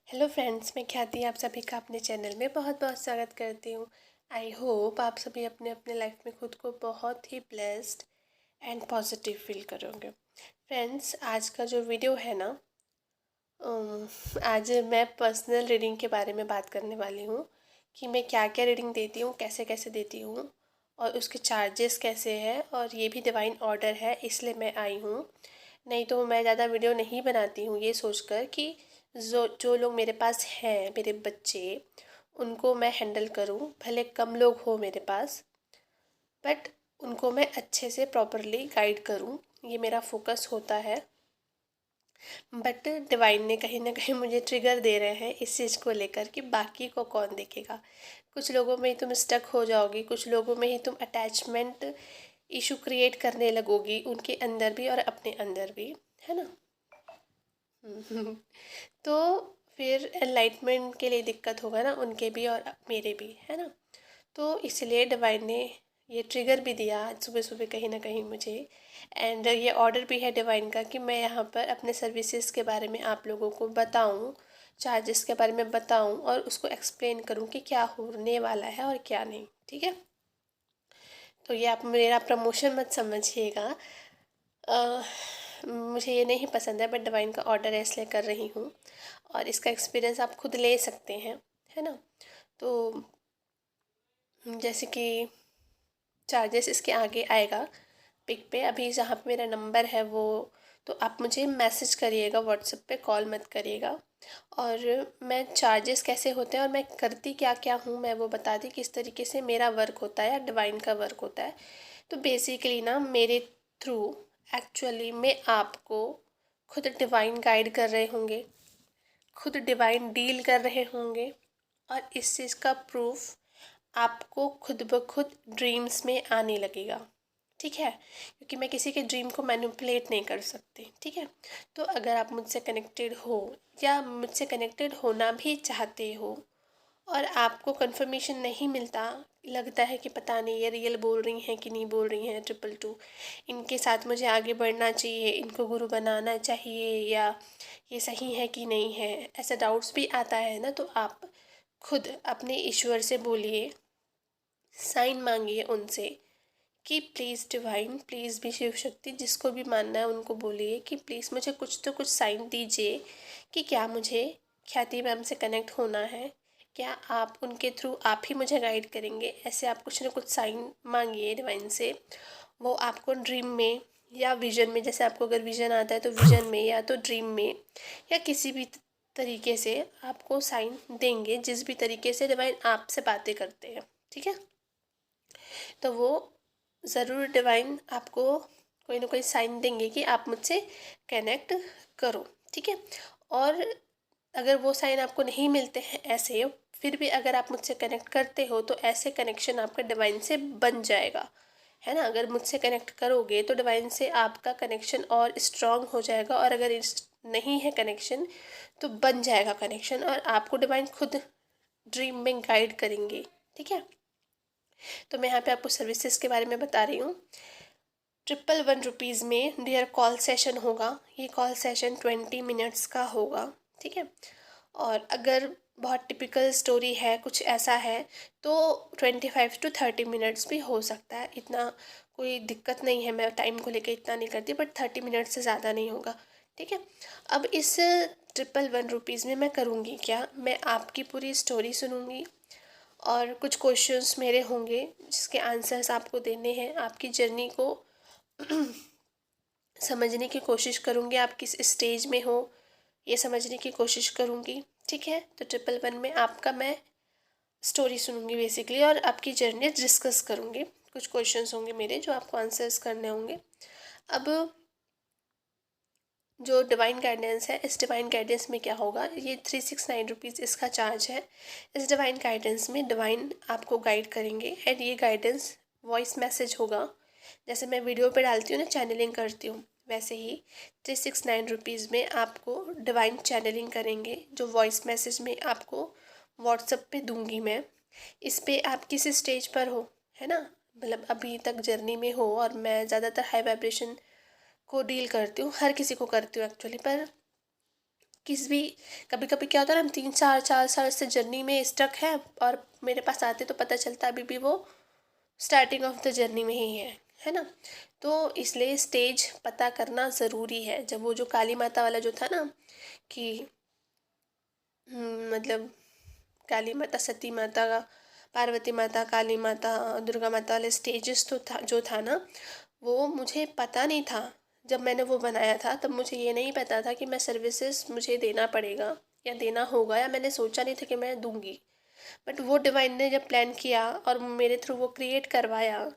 Hello friends, मैं ख्याति आप सभी का अपने चैनल में बहुत बहुत स्वागत करती हूँ। आई होप आप सभी अपने अपने लाइफ में खुद को बहुत ही ब्लेस्ड एंड पॉजिटिव फील करोगे। फ्रेंड्स, आज का जो वीडियो है ना, आज मैं पर्सनल रीडिंग के बारे में बात करने वाली हूँ कि मैं क्या क्या रीडिंग देती हूँ, कैसे कैसे देती हूँ और उसके चार्जेस कैसे हैं। और ये भी डिवाइन ऑर्डर है, इसलिए मैं आई हूँ। नहीं तो मैं ज़्यादा वीडियो नहीं बनाती हूँ ये सोचकर कि जो जो लोग मेरे पास हैं, मेरे बच्चे, उनको मैं हैंडल करूँ। भले कम लोग हो मेरे पास, बट उनको मैं अच्छे से प्रॉपरली गाइड करूँ, ये मेरा फोकस होता है। बट डिवाइन ने कहीं ना कहीं मुझे ट्रिगर दे रहे हैं इस चीज़ को लेकर कि बाकी को कौन देखेगा। कुछ लोगों में ही तुम स्टक हो जाओगी, कुछ लोगों में ही तुम अटैचमेंट इशू क्रिएट करने लगोगी, उनके अंदर भी और अपने अंदर भी, है ना। तो फिर एनलाइटमेंट के लिए दिक्कत होगा ना, उनके भी और मेरे भी, है ना। तो इसलिए डिवाइन ने ये ट्रिगर भी दिया आज सुबह सुबह कहीं ना कहीं मुझे। एंड ये ऑर्डर भी है डिवाइन का कि मैं यहाँ पर अपने सर्विसेज के बारे में आप लोगों को बताऊँ, चार्जेस के बारे में बताऊँ और उसको एक्सप्लेन करूँ कि क्या होने वाला है और क्या नहीं। ठीक है, तो ये आप मेरा प्रमोशन मत समझिएगा। मुझे ये नहीं पसंद है, बट डिवाइन का ऑर्डर है इसलिए कर रही हूँ। और इसका एक्सपीरियंस आप खुद ले सकते हैं, है ना। तो जैसे कि चार्जेस इसके आगे आएगा पिक पे, अभी जहाँ पे मेरा नंबर है वो, तो आप मुझे मैसेज करिएगा व्हाट्सएप पे, कॉल मत करिएगा। और मैं चार्जेस कैसे होते हैं और मैं करती क्या क्या हूँ मैं वो बता दी, किस तरीके से मेरा वर्क होता है या डिवाइन का वर्क होता है। तो बेसिकली ना, मेरे थ्रू एक्चुअली में आपको खुद डिवाइन गाइड कर रहे होंगे, खुद डिवाइन डील कर रहे होंगे। और इस चीज़ का प्रूफ आपको खुद ब खुद ड्रीम्स में आने लगेगा। ठीक है, क्योंकि मैं किसी के ड्रीम को मैनिपुलेट नहीं कर सकती। ठीक है, तो अगर आप मुझसे कनेक्टेड हो या मुझसे कनेक्टेड होना भी चाहते हो और आपको कंफर्मेशन नहीं मिलता, लगता है कि पता नहीं ये रियल बोल रही हैं कि नहीं बोल रही हैं, 222 इनके साथ मुझे आगे बढ़ना चाहिए, इनको गुरु बनाना चाहिए, या ये सही है कि नहीं है, ऐसा डाउट्स भी आता है ना, तो आप खुद अपने ईश्वर से बोलिए, साइन मांगिए उनसे कि प्लीज़ डिवाइन, प्लीज़ भी शिव शक्ति, जिसको भी मानना है उनको बोलिए कि प्लीज़ मुझे कुछ तो कुछ साइन दीजिए कि क्या मुझे ख्याति मैम से कनेक्ट होना है, क्या आप उनके थ्रू आप ही मुझे गाइड करेंगे। ऐसे आप कुछ ना कुछ साइन मांगिए डिवाइन से। वो आपको ड्रीम में या विजन में, जैसे आपको अगर विजन आता है तो विजन में या तो ड्रीम में या किसी भी तरीके से आपको साइन देंगे, जिस भी तरीके से डिवाइन आपसे बातें करते हैं। ठीक है, तो वो ज़रूर डिवाइन आपको कोई ना कोई साइन देंगे कि आप मुझसे कनेक्ट करो। ठीक है, और अगर वो साइन आपको नहीं मिलते हैं ऐसे, फिर भी अगर आप मुझसे कनेक्ट करते हो तो ऐसे कनेक्शन आपका डिवाइन से बन जाएगा, है ना। अगर मुझसे कनेक्ट करोगे तो डिवाइन से आपका कनेक्शन और स्ट्रांग हो जाएगा, और अगर नहीं है कनेक्शन तो बन जाएगा कनेक्शन, और आपको डिवाइन खुद ड्रीम में गाइड करेंगे। ठीक है, तो मैं यहाँ पे आपको सर्विसेज के बारे में बता रही हूँ। 111 रुपीज़ में डियर कॉल सेशन होगा। ये कॉल सेशन 20 मिनट्स का होगा। ठीक है, और अगर बहुत टिपिकल स्टोरी है, कुछ ऐसा है, तो 25 to 30 मिनट्स भी हो सकता है। इतना कोई दिक्कत नहीं है, मैं टाइम को लेकर इतना नहीं करती, बट 30 मिनट से ज़्यादा नहीं होगा। ठीक है, अब इस 111 रुपीज़ में मैं करूँगी क्या, मैं आपकी पूरी स्टोरी सुनूँगी और कुछ क्वेश्चंस मेरे होंगे जिसके आंसर्स आपको देने हैं। आपकी जर्नी को समझने की कोशिश करूँगी, आप किस स्टेज में हो ये समझने की कोशिश करूँगी। ठीक है, तो 111 में आपका मैं स्टोरी सुनूंगी बेसिकली, और आपकी जर्नी डिस्कस करूँगी। कुछ क्वेश्चंस होंगे मेरे जो आपको आंसर्स करने होंगे। अब जो डिवाइन गाइडेंस है, इस डिवाइन गाइडेंस में क्या होगा, ये 369 रुपीज़ इसका चार्ज है। इस डिवाइन गाइडेंस में डिवाइन आपको गाइड करेंगे, एंड ये गाइडेंस वॉइस मैसेज होगा। जैसे मैं वीडियो पे डालती हूँ ना, चैनलिंग करती हूँ, वैसे ही 369 रुपीज़ में आपको डिवाइन चैनलिंग करेंगे, जो वॉइस मैसेज में आपको व्हाट्सएप पे दूंगी मैं। इस पे आप किस स्टेज पर हो, है ना, मतलब अभी तक जर्नी में हो। और मैं ज़्यादातर हाई वाइब्रेशन को डील करती हूँ, हर किसी को करती हूँ एक्चुअली, पर किस भी कभी कभी क्या होता है ना, हम 3 4 4 साल से जर्नी में स्टक है और मेरे पास आते तो पता चलता अभी भी वो स्टार्टिंग ऑफ द जर्नी में ही है ना। तो इसलिए स्टेज पता करना ज़रूरी है। जब वो जो काली माता वाला जो था ना कि मतलब काली माता, सती माता, पार्वती माता, काली माता, दुर्गा माता वाले स्टेजेस तो था जो था ना, वो मुझे पता नहीं था। जब मैंने वो बनाया था तब मुझे ये नहीं पता था कि मैं सर्विसेज मुझे देना पड़ेगा या देना होगा, या मैंने सोचा नहीं था कि मैं दूंगी। बट वो डिवाइन ने जब प्लान किया और मेरे थ्रू वो क्रिएट करवाया,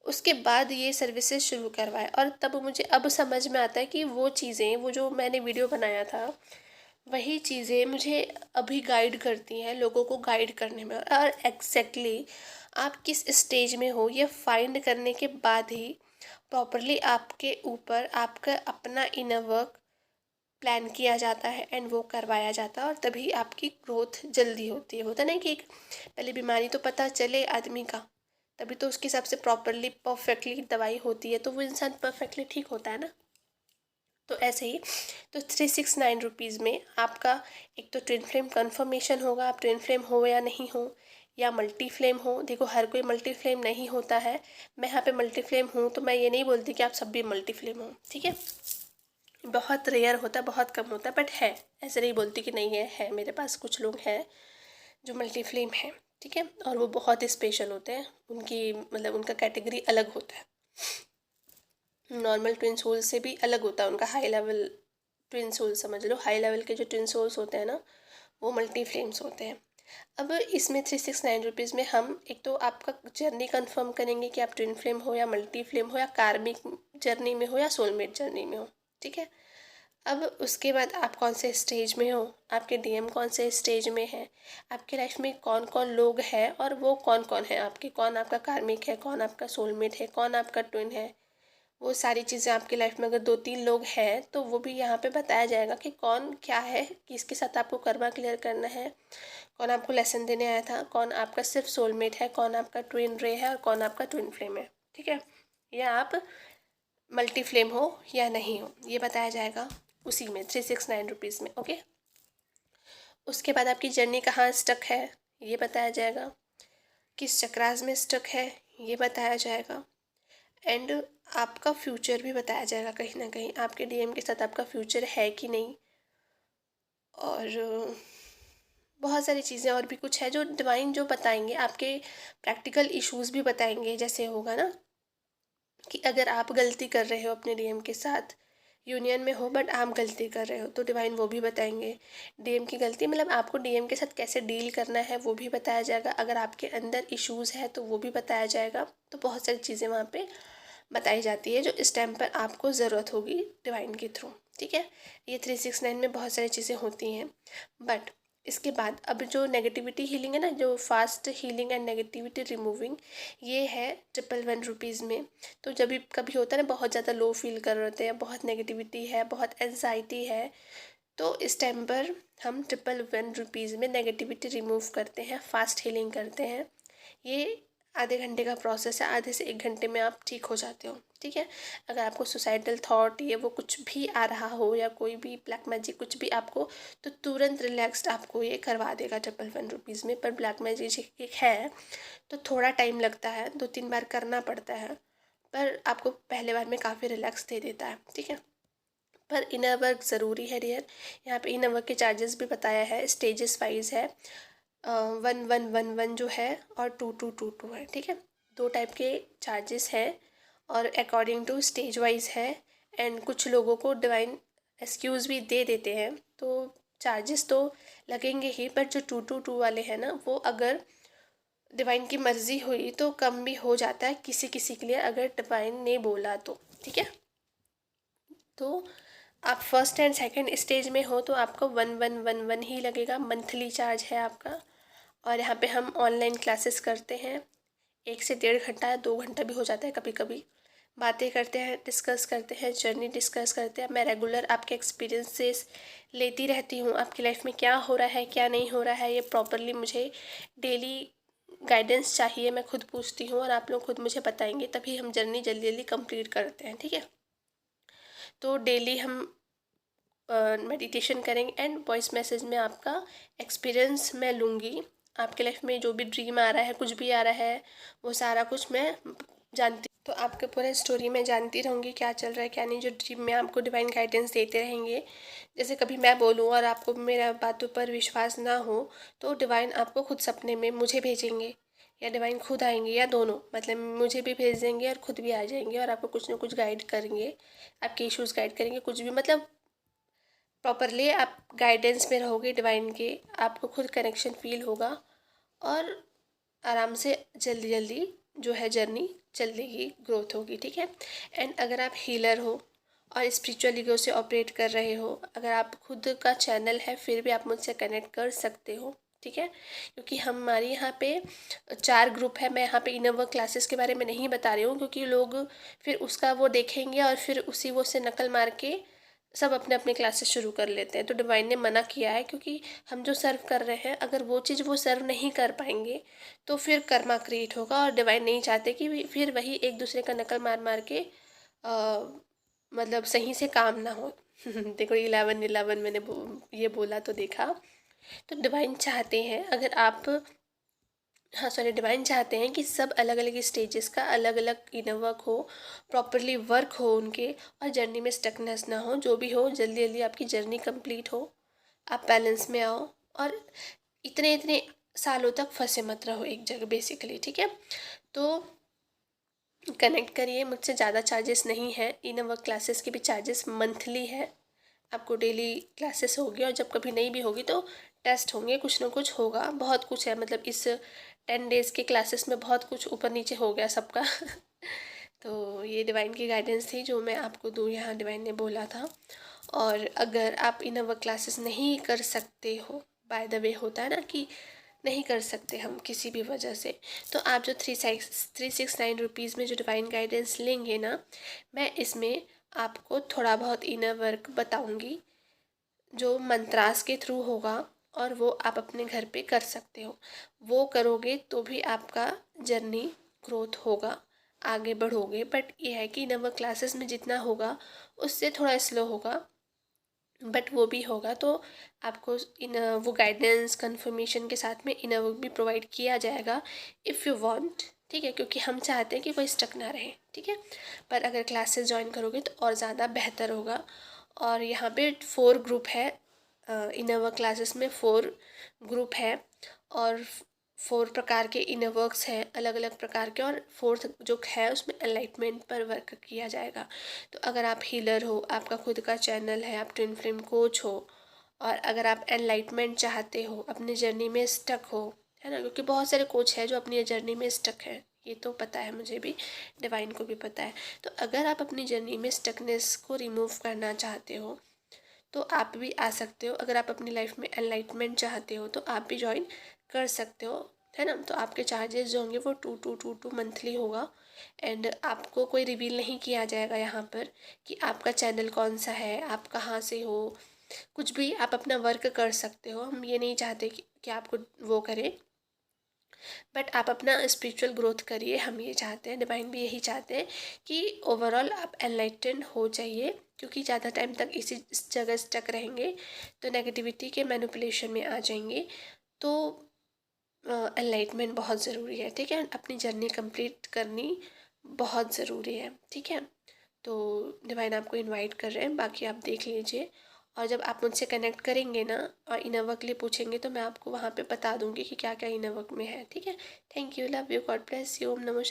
उसके बाद ये सर्विसेज शुरू करवाया, और तब मुझे अब समझ में आता है कि वो चीज़ें, वो जो मैंने वीडियो बनाया था, वही चीज़ें मुझे अभी गाइड करती हैं लोगों को गाइड करने में। और एग्जैक्टली आप किस स्टेज में हो ये फाइंड करने के बाद ही प्रॉपरली आपके ऊपर आपका अपना इनर वर्क प्लान किया जाता है एंड वो करवाया जाता है, और तभी आपकी ग्रोथ जल्दी होती है। होता नहीं कि पहले बीमारी तो पता चले आदमी का, तभी तो उसके हिसाब से प्रॉपरली परफेक्टली दवाई होती है, तो वो इंसान परफेक्टली ठीक होता है ना। तो ऐसे ही, तो 369 रुपीज़ में आपका एक तो ट्विन फ्लेम कन्फर्मेशन होगा, आप ट्विन फ्लेम हो या नहीं हो, या मल्टी फ्लेम हो। देखो हर कोई मल्टी फ्लेम नहीं होता है, मैं यहाँ पे मल्टी फ्लेम हूँ, तो मैं ये नहीं बोलती कि आप सब भी मल्टी फ्लेम हो, ठीक है। बहुत रेयर होता है, बहुत कम होता है, बट है, ऐसे नहीं बोलती कि नहीं है मेरे पास कुछ लोग हैं जो मल्टी फ्लेम हैं, ठीक है। और वो बहुत स्पेशल होते हैं, उनकी मतलब उनका कैटेगरी अलग होता है, नॉर्मल ट्विन सोल से भी अलग होता है उनका। हाई लेवल ट्विन सोल समझ लो, हाई लेवल के जो ट्विन सोल्स होते हैं ना, वो मल्टी फ्लेम्स होते हैं। अब इसमें 369 रुपीज़ में हम एक तो आपका जर्नी कंफर्म करेंगे कि आप ट्विन फ्लेम हो या मल्टी फ्लेम हो या कार्मिक जर्नी में हो या सोलमेट जर्नी में हो, ठीक है। अब उसके बाद आप कौन से स्टेज में हो, आपके डीएम कौन से स्टेज में है, आपके लाइफ में कौन कौन लोग हैं और वो कौन कौन है आपके, कौन आपका कार्मिक है, कौन आपका सोलमेट है, कौन आपका ट्विन है, वो सारी चीज़ें आपकी लाइफ में अगर 2 3 लोग हैं तो वो भी यहाँ पे बताया जाएगा कि कौन क्या है, किसके साथ आपको कर्मा क्लियर करना है, कौन आपको लेसन देने आया था, कौन आपका सिर्फ सोलमेट है, कौन आपका ट्विन रे है और कौन आपका ट्विन फ्लेम है, ठीक है। या आप मल्टी फ्लेम हो या नहीं हो, ये बताया जाएगा उसी में 369 रुपीज़ में, ओके। उसके बाद आपकी जर्नी कहाँ स्टक है ये बताया जाएगा, किस चक्रास में स्टक है ये बताया जाएगा, एंड आपका फ्यूचर भी बताया जाएगा। कहीं ना कहीं आपके डीएम के साथ आपका फ्यूचर है कि नहीं, और बहुत सारी चीज़ें और भी कुछ है जो डिवाइन जो बताएंगे। आपके प्रैक्टिकल इश्यूज भी बताएंगे, जैसे होगा ना कि अगर आप गलती कर रहे हो अपने डीएम के साथ, यूनियन में हो बट आप गलती कर रहे हो, तो डिवाइन वो भी बताएंगे। डीएम की गलती मतलब आपको डीएम के साथ कैसे डील करना है वो भी बताया जाएगा। अगर आपके अंदर इश्यूज है तो वो भी बताया जाएगा। तो बहुत सारी चीज़ें वहाँ पे बताई जाती है जो इस टाइम पर आपको ज़रूरत होगी डिवाइन के थ्रू, ठीक है। ये 369 में बहुत सारी चीज़ें होती हैं। बट इसके बाद अब जो नेगेटिविटी हीलिंग है ना, जो fast healing and negativity removing, ये है 111 रुपीज़ में। तो जब भी कभी होता है ना बहुत ज़्यादा लो फील कर रहे होते हैं, बहुत नेगेटिविटी है, बहुत एंजाइटी है, तो इस टाइम पर हम 111 रुपीज़ में नेगेटिविटी रिमूव करते हैं, फास्ट हीलिंग करते हैं। ये आधे घंटे का प्रोसेस है, आधे से 1 घंटे में आप ठीक हो जाते हो, ठीक है। अगर आपको सुसाइडल थॉट ये वो कुछ भी आ रहा हो या कोई भी ब्लैक मैजिक कुछ भी आपको, तो तुरंत रिलैक्स्ड आपको ये करवा देगा 111 रुपीज़ में। पर ब्लैक मैजिक है तो थोड़ा टाइम लगता है, 2 3 बार करना पड़ता है, पर आपको पहले बार में काफ़ी रिलैक्स दे देता है, ठीक है। पर इनर वर्क ज़रूरी है डियर। यहाँ पे इनर वर्क के चार्जेस भी बताया है, स्टेजेस वाइज है। 1111 जो है और 2222 है, ठीक है। 2 टाइप के चार्जेस हैं और अकॉर्डिंग टू स्टेज वाइज है। एंड कुछ लोगों को डिवाइन एक्सक्यूज़ भी दे देते हैं, तो चार्जेस तो लगेंगे ही, पर जो 222 वाले हैं ना, वो अगर डिवाइन की मर्ज़ी हुई तो कम भी हो जाता है किसी किसी के लिए, अगर डिवाइन ने बोला तो, ठीक है। तो आप फर्स्ट एंड सेकंड स्टेज में हो तो आपको 1111 ही लगेगा, मंथली चार्ज है आपका। और यहाँ पे हम ऑनलाइन क्लासेस करते हैं, 1 से 1.5 घंटा, 2 घंटा भी हो जाता है कभी कभी। बातें करते हैं, डिस्कस करते हैं, जर्नी डिस्कस करते हैं। मैं रेगुलर आपके एक्सपीरियंसेस लेती रहती हूँ, आपकी लाइफ में क्या हो रहा है क्या नहीं हो रहा है, ये प्रॉपरली मुझे डेली गाइडेंस चाहिए, मैं खुद पूछती हूँ और आप लोग खुद मुझे बताएंगे, तभी हम जर्नी जल्दी जल्दी कंप्लीट करते हैं, ठीक है। तो डेली हम मेडिटेशन करेंगे एंड वॉइस मैसेज में आपका एक्सपीरियंस मैं लूँगी। आपके लाइफ में जो भी ड्रीम आ रहा है, कुछ भी आ रहा है, वो सारा कुछ मैं जानती, तो आपके पूरे स्टोरी में जानती रहूँगी क्या चल रहा है क्या नहीं। जो ड्रीम में आपको डिवाइन गाइडेंस देते रहेंगे, जैसे कभी मैं बोलूँ और आपको मेरा बातों पर विश्वास ना हो तो डिवाइन आपको खुद सपने में मुझे भेजेंगे, या डिवाइन खुद आएंगे, या दोनों, मतलब मुझे भी भेज देंगे और खुद भी आ जाएंगे और आपको कुछ ना कुछ गाइड करेंगे, आपके इश्यूज़ गाइड करेंगे, कुछ भी, मतलब प्रॉपरली आप गाइडेंस में रहोगे डिवाइन के, आपको खुद कनेक्शन फील होगा और आराम से जल्दी जल्दी जो है जर्नी चलेगी, ग्रोथ होगी, ठीक है। एंड अगर आप हीलर हो और स्पिरिचुअल ईगो से ऑपरेट कर रहे हो, अगर आप खुद का चैनल है फिर भी आप मुझसे कनेक्ट कर सकते हो, ठीक है। क्योंकि हमारे यहाँ पे 4 ग्रुप है। मैं यहाँ पे इनर वर्क क्लासेस के बारे में नहीं बता रही हूँ क्योंकि लोग फिर उसका वो देखेंगे और फिर उसी वो से नकल मार के सब अपने अपने क्लासेस शुरू कर लेते हैं। तो डिवाइन ने मना किया है क्योंकि हम जो सर्व कर रहे हैं, अगर वो चीज़ वो सर्व नहीं कर पाएंगे तो फिर कर्मा क्रिएट होगा और डिवाइन नहीं चाहते कि फिर वही एक दूसरे का नकल मार मार के मतलब सही से काम ना हो। देखो 11 मैंने ये बोला तो देखा। तो डिवाइन चाहते हैं, अगर आप, हाँ सॉरी, डिवाइन चाहते हैं कि सब अलग अलग स्टेजेस का अलग अलग इनर वर्क हो, प्रॉपरली वर्क हो उनके, और जर्नी में स्टकनेस ना हो, जो भी हो जल्दी जल्दी आपकी जर्नी कंप्लीट हो, आप बैलेंस में आओ और इतने इतने सालों तक फंसे मत रहो एक जगह बेसिकली, ठीक है। तो कनेक्ट करिए मुझसे, ज़्यादा चार्जेस नहीं है। इनर वर्क क्लासेस की भी चार्जेस मंथली है, आपको डेली क्लासेस होगी और जब कभी नहीं भी होगी तो टेस्ट होंगे, कुछ ना कुछ होगा, बहुत कुछ है, मतलब इस 10 डेज़ के क्लासेस में बहुत कुछ ऊपर नीचे हो गया सबका। तो ये डिवाइन की गाइडेंस थी जो मैं आपको दूँ, यहाँ डिवाइन ने बोला था। और अगर आप इनर वर्क क्लासेस नहीं कर सकते हो, बाय द वे होता है ना कि नहीं कर सकते हम किसी भी वजह से, तो आप जो 369 रुपीज़ में जो डिवाइन गाइडेंस लेंगे ना, मैं इसमें आपको थोड़ा बहुत इनर वर्क बताऊंगी जो मंत्रास के थ्रू होगा और वो आप अपने घर पे कर सकते हो। वो करोगे तो भी आपका जर्नी ग्रोथ होगा, आगे बढ़ोगे। बट ये है कि इनर वर्क क्लासेस में जितना होगा उससे थोड़ा स्लो होगा, बट वो भी होगा। तो आपको इन वो गाइडेंस कंफर्मेशन के साथ में इनर वर्क भी प्रोवाइड किया जाएगा इफ़ यू वांट, ठीक है, क्योंकि हम चाहते हैं कि कोई स्टक ना रहे, ठीक है। पर अगर क्लासेस ज्वाइन करोगे तो और ज़्यादा बेहतर होगा। और यहाँ पे 4 ग्रुप है, इनर वर्क क्लासेस में 4 ग्रुप है और 4 प्रकार के इनर वर्क्स हैं, अलग अलग प्रकार के, और 4th जो है उसमें एनलाइटमेंट पर वर्क किया जाएगा। तो अगर आप हीलर हो, आपका खुद का चैनल है, आप ट्विन फ्लेम कोच हो, और अगर आप एनलाइटमेंट चाहते हो, अपनी जर्नी में स्टक हो, है ना, क्योंकि बहुत सारे कोच हैं जो अपनी जर्नी में स्टक हैं, ये तो पता है मुझे भी, डिवाइन को भी पता है। तो अगर आप अपनी जर्नी में स्टकनेस को रिमूव करना चाहते हो तो आप भी आ सकते हो। अगर आप अपनी लाइफ में एनलाइटमेंट चाहते हो तो आप भी ज्वाइन कर सकते हो, है ना। तो आपके चार्जेस जो होंगे वो 2 मंथली होगा। एंड आपको कोई रिवील नहीं किया जाएगा यहाँ पर कि आपका चैनल कौन सा है, आप कहाँ से हो, कुछ भी आप अपना वर्क कर सकते हो। हम ये नहीं चाहते कि आपको वो करें, बट आप अपना स्पिरिचुअल ग्रोथ करिए, हम ये चाहते हैं, डिवाइन भी यही चाहते हैं कि ओवरऑल आप एनलाइटेंड हो जाइए। क्योंकि ज़्यादा टाइम तक इसी जगह स्टक रहेंगे तो नेगेटिविटी के मैनिपुलेशन में आ जाएंगे। तो एनलाइटमेंट बहुत ज़रूरी है, ठीक है, अपनी जर्नी कंप्लीट करनी बहुत ज़रूरी है, ठीक है। तो डिवाइन आपको इनवाइट कर रहे हैं, बाकी आप देख लीजिए। और जब आप मुझसे कनेक्ट करेंगे ना और इनर वर्क के लिए पूछेंगे तो मैं आपको वहाँ पे बता दूँगी कि क्या क्या इनर वर्क में है, ठीक है। Thank you, love you, god bless you, ओम नमो